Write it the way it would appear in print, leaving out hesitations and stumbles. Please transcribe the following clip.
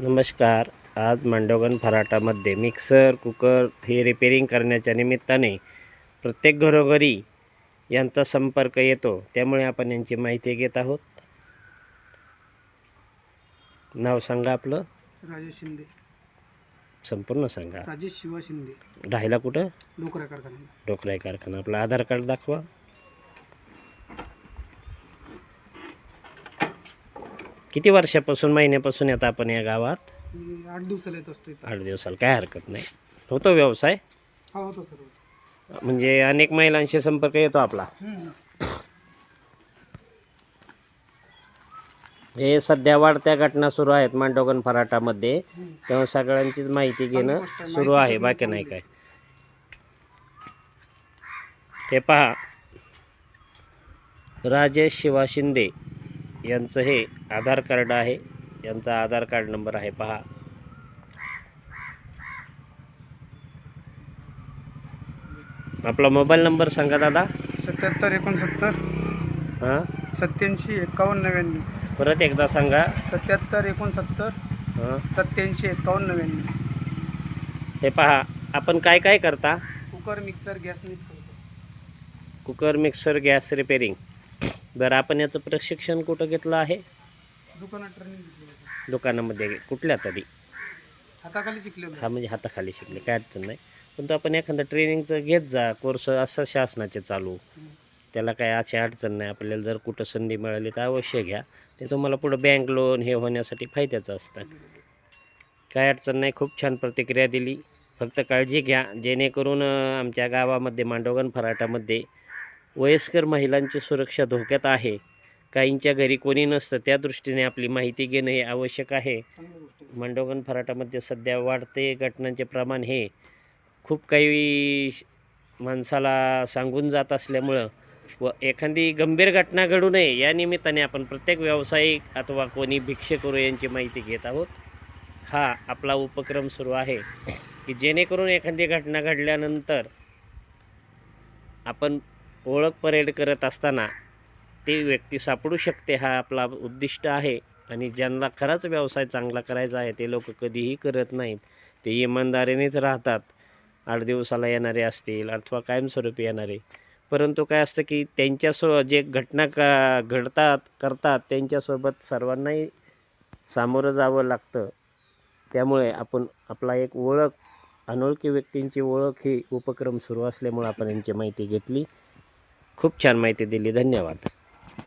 नमस्कार. आज Mandavgan फराटामध्ये mixer cooker हे रिपेरिंग करण्याच्या निमित्ताने प्रत्येक घरोघरी यांचा संपर्क येतो, त्यामुळे आपण यांची माहिती घेत आहोत. नाव सांगा आपलं. राजेश शिंदे. संपूर्ण सांगा. राजेश शिवा शिंदे. राहायला कुठं? डोकरा कारखाना. डोकराई कारखाना. आपलं आधार कार्ड दाखवा. किती वर्षापासून महिन्यापासून येतं आपण या गावात? 8 दिवसाला येत असतो. 8 दिवसाला. काय हरकत नाही. होतो व्यवसाय? हा, होतो सर्व. म्हणजे अनेक महिलांशी संपर्क येतो आपला. हे सध्या वाढत्या घटना सुरू आहेत मांडवगण फराटामध्ये, तेव्हा सगळ्यांचीच माहिती घेणं सुरू आहे, बाकी नाही काय. हे पहा, राजेश शिवा शिंदे यांचं हे आधार कार्ड आहे. यांचा आधार कार्ड नंबर आहे, पहा. आपला मोबाईल नंबर सांगा दादा. 77 69 हां 87 51 99. परत एकदा सांगा. 77 69 हां 87 51 99. हे पहा, आपण काय काय करता? कुकर, मिक्सर, गॅस नीट करतो. Cooker, mixer, gas repairing. बरं, आपण याचं प्रशिक्षण कुठं घेतलं आहे? दुकानात ट्रेनिंग घेतली. दुकानामध्ये. कुठल्या तरी? हाताखाली शिकलेलो. हा, म्हणजे हाताखाली शिकले, काय अडचण नाही. पण तो आपण एखादं ट्रेनिंगचं घेत जा, कोर्स असं शासनाचे चालू, त्याला काय अशी अडचण नाही. आपल्याला जर कुठं संधी मिळाली तर अवश्य घ्या. ते तुम्हाला पुढं बँक लोन हे होण्यासाठी फायद्याचं असतं. काय अडचण नाही. खूप छान प्रतिक्रिया दिली. फक्त काळजी घ्या, जेणेकरून आमच्या गावामध्ये मांडवगण फराटामध्ये वयस्कर महिलांची सुरक्षा धोक्यात आहे. काहींच्या घरी कोणी नसतं, त्या दृष्टीने आपली माहिती घेणं हे आवश्यक आहे. मांडवगण फराटामध्ये सध्या वाढते घटनांचे प्रमाण हे खूप काही माणसाला सांगून जात असल्यामुळं व एखादी गंभीर घटना घडू नये या निमित्ताने आपण प्रत्येक व्यावसायिक अथवा कोणी भिक्षेकरू यांची माहिती घेत आहोत. हा आपला उपक्रम सुरू आहे की जेणेकरून एखादी घटना घडल्यानंतर आपण ओळख परेड करत असताना ती व्यक्ती सापडू शकते. हा आपला उद्दिष्ट आहे. आणि ज्यांना खराच व्यवसाय चांगला करायचा आहे ते लोक कधीही करत नाहीत. ते इमानदारीनेच राहतात. 8 दिवसाला येणारे असतील अथवा कायमस्वरूपी येणारे. परंतु काय असतं की जे घटना करतात त्यांच्यासोबत सर्वांनाही सामोरं जावं लागतं. त्यामुळे आपण आपला एक ओळख, अनोळखी व्यक्तींची ओळख ही उपक्रम सुरू असल्यामुळे आपण यांची माहिती घेतली. खूप छान माहिती दिली. धन्यवाद.